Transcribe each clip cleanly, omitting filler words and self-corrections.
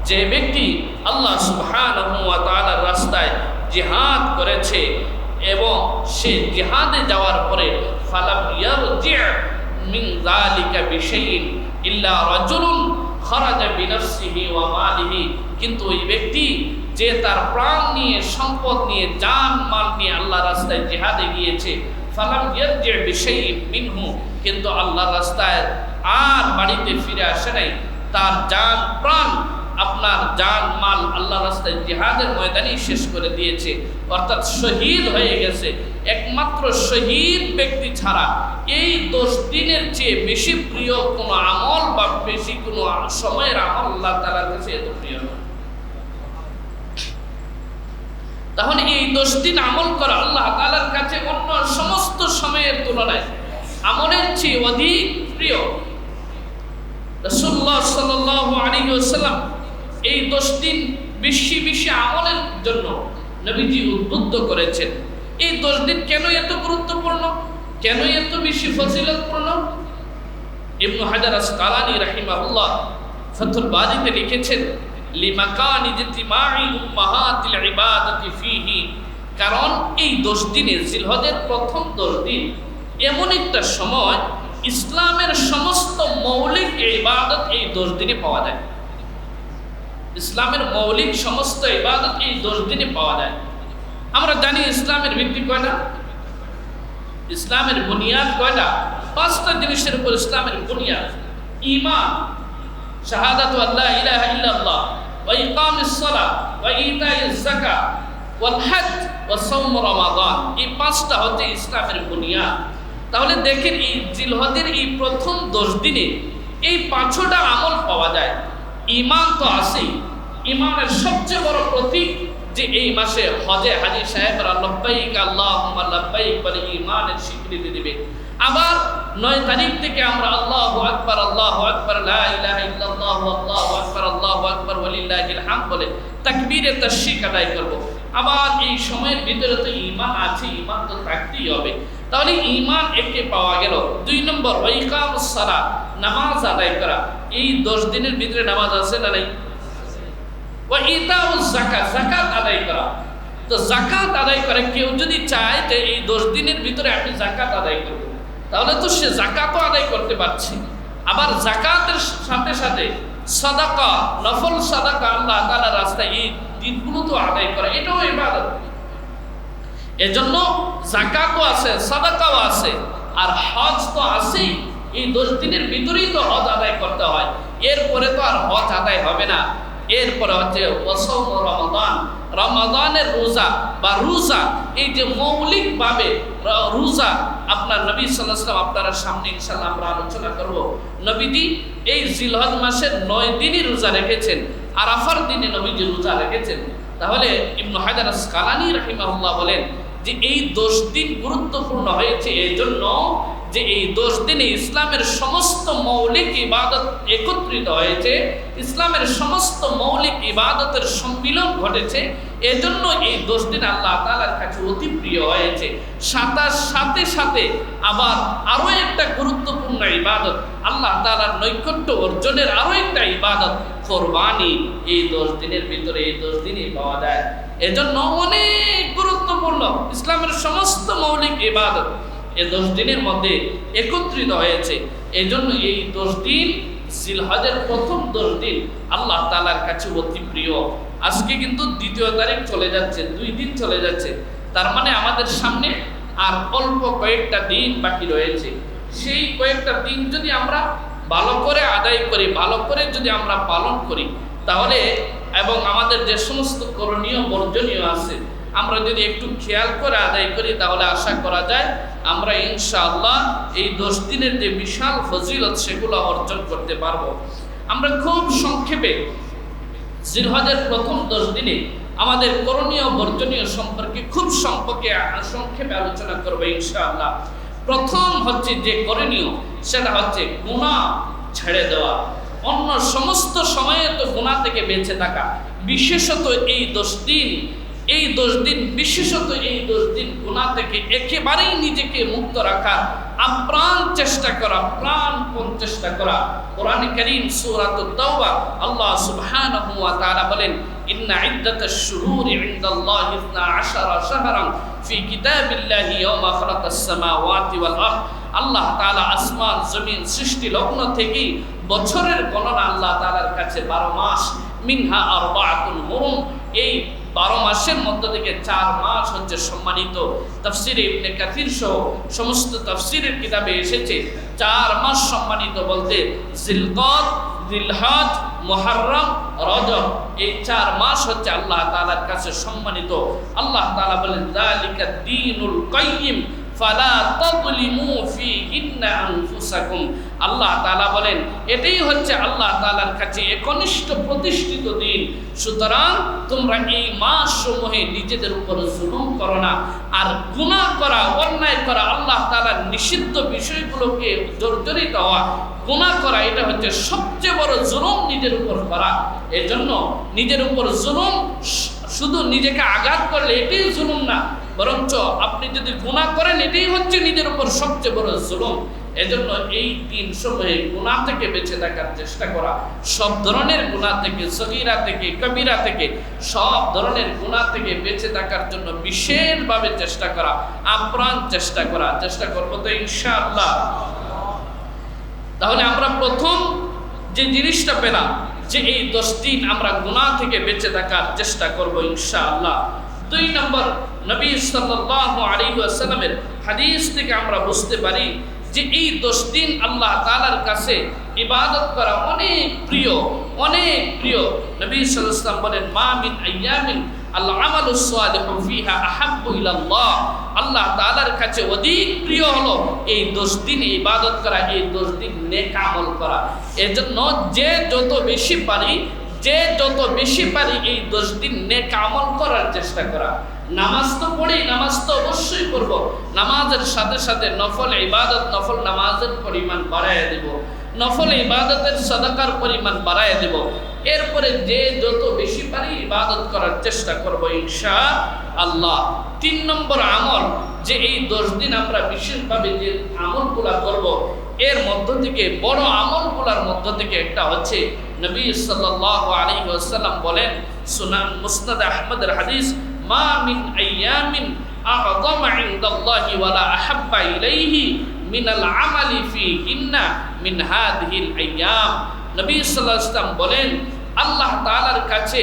যে ব্যক্তি আল্লাহ সুবহানাহু ওয়া তাআলার রাস্তায় জিহাদ করেছে এবং সে জিহাদে যাওয়ার পরে ফালাম ইয়ারজি' মিন যালিকা বিশাইইন ইল্লা রাজুলুন খারাজা বিনাফসিহি ওয়া মালিহি, কিন্তু ওই ব্যক্তি যে তার প্রাণ নিয়ে, সম্পদ নিয়ে, জান মাল নিয়ে আল্লাহর রাস্তায় জিহাদে গিয়েছে, ফালাম ইয়ারজি' বিশাইইন মিনহু, কিন্তু আল্লাহর রাস্তায় আর বাড়িতে ফিরে আসে নাই, তার জান প্রাণ, আপনার জান মাল আল্লাহ রাস্তায় জিহাদের ময়দানে শেষ করে দিয়েছে, অর্থাৎ শহীদ হয়ে গেছে। একমাত্র শহীদ ব্যক্তি ছাড়া এই 10 দিনের চেয়ে বেশি প্রিয় কোনো আমল বা বেশি কোনো সময়ের আমল আল্লাহ তাআলার কাছে এত প্রিয় নয়। তাহলে এই 10 দিন আমল করা আল্লাহ তাআলার কাছে অন্য সমস্ত সময়ের তুলনায় আমলের চেয়ে অধিক প্রিয়। রাসূলুল্লাহ সাল্লাল্লাহু আলাইহি ওয়াসাল্লাম এই 10 দিন বেশি বেশি আমলের জন্য নবীজি উদ্বুদ্ধ করেছেন। এই 10 দিন কেন এত গুরুত্বপূর্ণ, কেন এত বেশি ফজিলতপূর্ণ? ইবনে হাজার আসকালানী রাহিমাহুল্লাহ ফাথুল বারীতে লিখেছেন, লিমাকানি ইজতিমাই উম্মাহাতিল ইবাদাতি ফীহি, কারণ এই 10 দিনে জিলহজের প্রথম 10 দিন এমন একটা সময় ইসলামের সমস্ত মৌলিক ইবাদত এই 10 দিনে পাওয়া যায়। ইসলামের মৌলিক সমস্ত ইবাদত এই 10 দিনে পাওয়া যায়। আমরা জানি ইসলামের ভিত্তি কয়টা, ইসলামের বুনিয়াদ কয়টা? 5টা জিনিসের উপর ইসলামের বুনিয়াদ। ঈমান, শাহাদাতু আল্লা ইলাহা ইল্লাল্লাহ, ওয়া ইকামিস সালাত, ওয়া ইতাইজ যাকাত, ওয়াল হজ, ওয়া সাওম রমাদান। এই 5টা হচ্ছে ইসলামের বুনিয়াদ। তাহলে দেখেন এই জিলহজের এই প্রথম 10 দিনে এই 5টা আমল পাওয়া যায়। ঈমান তো আছেই, ঈমানের সবচেয়ে বড় প্রতীক যে এই মাসে হজে হাজী সাহেবরা লব্বাইক আল্লাহুম্মা লব্বাইক বলে ঈমানের স্বীকৃতি দিবে। আবার 9 তারিখ থেকে আমরা আল্লাহু আকবার লা ইলাহা ইল্লাল্লাহু আল্লাহু আকবার ওয়ালিল্লাহিল হামদ বলে তাকবীরে তাশরিক আদায় করব। আবার এই সময়ের ভিতরে তো ঈমান আছে, ঈমান তো থাকতেই হবে। তাহলে ঈমান একে পাওয়া গেল। 2 নম্বর ইকামুস সালাত, নামাজ আদায় করা। এই 10 দিনের ভিতরে নামাজ আছে না নাই? ওয়া ইতাউজ যাকাত, যাকাত আদায় করা। তো যাকাত আদায় করে কেউ যদি চায় যে এই 10 দিনের ভিতরে আমি যাকাত আদায় করব, তাহলে তো সে যাকাতও আদায় করতে পারছে। আবার যাকাতের সাথে সাথে সাদাকা, নফল সাদাকা আল্লাহ তাআলার রাস্তায় এই দিনগুলো তো আদায় করা, এটাও ইবাদত। এজন্য যাকাতও আছে, সাদাকাও আছে, আর হজ তো আছেই। এই 10 দিনের ভিতরেই তো হজ আদায় করতে হয়, এরপরে তো আর হজ আদায় হবে না। এরপরে হচ্ছে ওয়াসাউম রমাদান, রমাদানের রোজা বা রোজা। এই যে মৌলিকভাবে রোজা আপনার নবী সাল্লাল্লাহু আলাইহি ওয়াসাল্লাম, আপনার সামনে ইনশাআল্লাহ আমরা আলোচনা করব। নবীজি এই জিলহজ মাসের 9 দিনই রোজা রেখেছেন, আরাফার দিনে নবীজি রোজা রেখেছেন। তাহলে ইবনে হাজার আসকালানী রাহিমাহুল্লাহ বলেন যে এই 10 দিন গুরুত্বপূর্ণ হয়েছে এই জন্য যে এই 10 দিনে ইসলামের সমস্ত মৌলিক ইবাদত একত্রিত হয়েছে, ইসলামের সমস্ত মৌলিক ইবাদতের সম্মিলন ঘটেছে। এজন্য এই 10 দিন আল্লাহ তাআলার কাছে অতি প্রিয় হয়েছে। সাথে সাথে আবার আরো একটা গুরুত্বপূর্ণ ইবাদত, আল্লাহ তাআলার নৈকট্য অর্জনের আরো একটা ইবাদত কুরবানি, এই 10 দিনের ভিতরে এই 10 দিনই পাওয়া যায়। এজন্য অনেক গুরুত্বপূর্ণ ইসলামের সমস্ত মৌলিক ইবাদত এই 10 দিনের মধ্যে একত্রিত হয়েছে। এই জন্য এই 10 দিন জিলহজের প্রথম 10 দিন আল্লাহ তাআলার কাছে অতি প্রিয়। আজকে কিন্তু 2 তারিখ চলে যাচ্ছে, 2 দিন চলে যাচ্ছে। তার মানে আমাদের সামনে আর অল্প কয়েকটা দিন বাকি রয়েছে। সেই কয়েকটা দিন যদি আমরা ভালো করে আদায় করি, ভালো করে যদি আমরা পালন করি, তাহলে এবং আমাদের যে সমস্ত করণীয় বর্জনীয় আছে আমরা যদি একটু খেয়াল করে আদায় করি, তাহলে আশা করা যায় আমরা ইনশাআল্লাহ এই 10 দিনের যে বিশাল ফজিলত সেগুলো অর্জন করতে পারবো। আমরা খুব সংক্ষেপে জিলহজের প্রথম 10 দিনে আমাদের করণীয় বর্জনীয় সম্পর্কে খুব সংক্ষেপে আলোচনা করবো ইনশাআল্লাহ। প্রথম হচ্ছে যে করণীয়, সেটা হচ্ছে গুনাহ ছেড়ে দেওয়া। অন্য সমস্ত সময়ে তো গুনাহ থেকে বেঁচে থাকা, বিশেষত এই 10 দিন এই 10 দিন, বিশেষত এই 10 দিন গুনাহ থেকে একেবারেই নিজেকে মুক্ত রাখার আপ্রাণ চেষ্টা করা, প্রাণপণ চেষ্টা করা। কোরআনে কারীম সূরাতুত তাওবা আল্লাহ সুবহানাহু ওয়া তাআলা বলেন, ইন্না ইদ্দাতাশ শুহুরি ইনদাল্লাহি 12 শাহরান ফি কিতাবিল্লাহি ইয়াওমা খালাকাস সামাওয়াতি ওয়াল আরদ। আল্লাহ তাআলা আসমান জমিন সৃষ্টি লগ্ন থেকে বছরের গণনা আল্লাহ তাআলার কাছে 12 মাস। মিনহা আরবাআতুন হুরুম, এই 12 মাসের মধ্য থেকে 4 মাস হচ্ছে সম্মানিত। তাফসীরে ইবনে কাসির সহ সমস্ত তাফসীরের কিতাবে এসেছে 4 মাস সম্মানিত বলতে জিলকদ, জিলহজ, মুহররম, রজব, এই 4 মাস হচ্ছে আল্লাহ তাআলার কাছে সম্মানিত। আল্লাহ তাআলা বলেন, যালিকা দ্বীনুল কাইয়্যিম ফালা তাযলিমু ফীহিন্না আনফুসাকুম। আল্লাহ তাআলা বলেন, এটাই হচ্ছে আল্লাহ তাআলার কাছে একনিষ্ঠ প্রতিষ্ঠিত দিন। সুতরাং তোমরা এই মাস সমূহে নিজেদের উপর জুলুম করো না। আর গুনাহ করা, অন্যায় করা, আল্লাহ তাআলার নিষিদ্ধ বিষয়গুলোকে জর্জরিত হওয়া, গুনাহ করা, এটা হচ্ছে সবচেয়ে বড় জুলুম নিজের উপর করা। এজন্য নিজের উপর জুলুম শুধু নিজেকে আঘাত করলে এটাই জুলুম না, বরঞ্চ আপনি যদি গুনাহ করেন এটাই হচ্ছে নিজের উপর সবচেয়ে বড় জুলুম। এজন্য এই 3 সময়ে গুনাহ থেকে বেঁচে থাকার চেষ্টা করা, সব ধরনের গুনাহ থেকে, সগীরা থেকে, কবিরা থেকে, সব ধরনের গুনাহ থেকে বেঁচে থাকার জন্য বিশেষভাবে চেষ্টা করা, আপ্রাণ চেষ্টা করা। চেষ্টা করব তো ইনশাআল্লাহ। তাহলে আমরা প্রথম যে জিনিসটা পেলাম যে এই 10 দিন আমরা গুনাহ থেকে বেঁচে থাকার চেষ্টা করব ইনশাআল্লাহ। 2 নম্বর, নবী সাল্লাল্লাহু আলাইহি ওয়াসাল্লামের হাদিস থেকে আমরা বুঝতে পারি যে এই 10 দিন আল্লাহ তাআলার কাছে ইবাদত করা অনেক প্রিয়, অনেক প্রিয়। নবী সাল্লাল্লাহু আলাইহি ওয়াসাল্লাম বলেন, মা মিন আইয়ামিন আল আমালুস সালিহু ফিহা আহাব্বু ইলাল্লাহ। আল্লাহ তাআলার কাছে অধিক প্রিয় হলো এই 10 দিন ইবাদত করা, এই 10 দিন নেক আমল করা। এজন্য যে যত বেশি পারি, এই 10 দিন নেক আমল করার চেষ্টা করা। নামাজ তো পড়ি, নামাজ তো অবশ্যই করব, নামাজের সাথে সাথে নফল ইবাদত, নফল নামাজের পরিমাণ বাড়ায় দেব, নফল ইবাদতের সাদাকার পরিমাণ বাড়ায় দেব। এরপরে যে যত বেশি পারি ইবাদত করার চেষ্টা করব ইনশাআল্লাহ। 3 নম্বর আমল, যে এই 10 দিন আমরা বিশেষভাবে যে আমলগুলা করব, এর মধ্য থেকে বড় আমলগুলার মধ্য থেকে একটা হচ্ছে নবী সাল্লাল্লাহু আলাইহি ওয়াসাল্লাম বলেন, সুনান মুসনাদ আহমদের হাদিস, মা মিন আইয়ামিন আ'যামা ইনদাল্লাহি ওয়ালা আহাব্বা ইলাইহি মিনাল আমালি ফীহিন্না মিন হাযিহিল আইয়াম। নবী সাল্লাল্লাহু আলাইহি ওয়াসাল্লাম বলেন, আল্লাহ তাআলার কাছে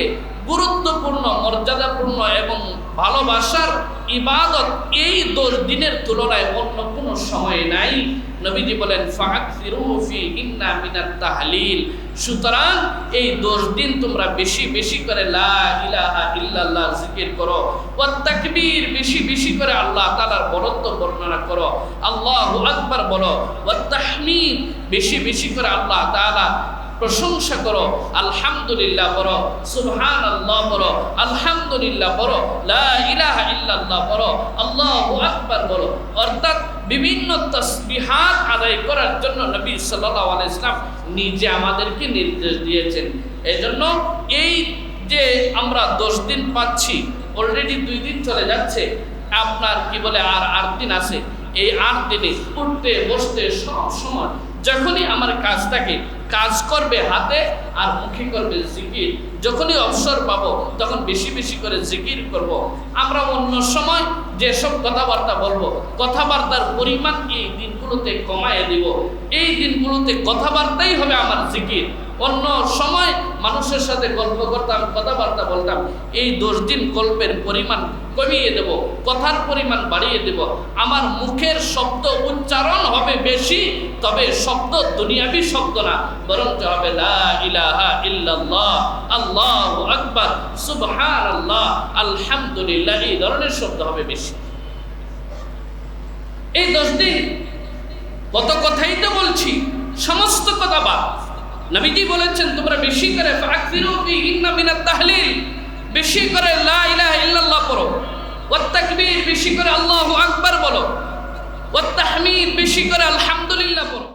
গুরুত্বপূর্ণ, মর্যাদাপূর্ণ এবং ভালোবাসার ইবাদত এই 10 দিনের তুলনায় অন্য কোনো সময় নাই। নবীজি বলেন, ফাকসিরু ফীহিন্না মিনাত তাহলিল। সুতরাং এই 10 দিন তোমরা বেশি বেশি করে লা ইলাহা ইল্লাল্লাহ জিকির করো, ওয়াত তাকবীর, বেশি বেশি করে আল্লাহ তাআলার বরত্ব বর্ণনা করো, আল্লাহু আকবার বলো, ওয়াত তাহমিদ, বেশি বেশি করে আল্লাহ তাআলা প্রশংসা করো, আলহামদুলিল্লাহ বলো, সুবহানাল্লাহ বলো, আলহামদুলিল্লাহ বলো, লা ইলাহা ইল্লাল্লাহ বলো, আল্লাহু আকবার বলো। অর্থাৎ বিভিন্ন তাসবিহাত আদায় করার জন্য নবী সাল্লাল্লাহু আলাইহি ওয়াসাল্লাম নিজে আমাদেরকে নির্দেশ দিয়েছেন। এজন্য এই যে আমরা 10 দিন পাচ্ছি, অলরেডি 2 দিন চলে যাচ্ছে, আপনার কি বলে আর 8 দিন আছে। এই 8 দিনে উঠতে বসতে সব সময় যখনই আমার কাজ থাকে, কাজ করবে হাতে আর মুখে করবে জিকির। যখনই অবসর পাবো তখন বেশি বেশি করে জিকির করব। আমরা অন্য সময় যেসব কথাবার্তা বলবো, কথাবার্তার পরিমাণ এই দিনগুলোতে কমায় দিব। এই দিনগুলোতে কথাবার্তাই হবে আমার জিকির। অন্য সময় মানুষের সাথে গল্প করতাম, কথাবার্তা বলতাম, এই 10 দিন গল্পের পরিমাণ কমিয়ে দেব, কথার পরিমাণ বাড়িয়ে দেব। আমার মুখের শব্দ উচ্চারণ হবে বেশি, তবে শব্দ দুনিয়াবি শব্দ না, বরং হবে লা ইলাহা ইল্লাল্লাহ, আল্লাহু আকবার, সুবহানাল্লাহ, আলহামদুলিল্লাহ, এই ধরনের শব্দ হবে বেশি। এই 10 দিন কত কথাই তো বলছি, সমস্ত কথা বাদ। নবীজি বলেছেন, তোমরা বেশি করে ফাকসিরু ফীহিন্না মিনাত তাহলিল, বেশি করে লা ইলাহা ইল্লাল্লাহ পড়ো, ওয়াত তাকবীর, বেশি করে আল্লাহু আকবার বলো, ওয়াত তাহমিদ, বেশি করে আলহামদুলিল্লাহ পড়ো।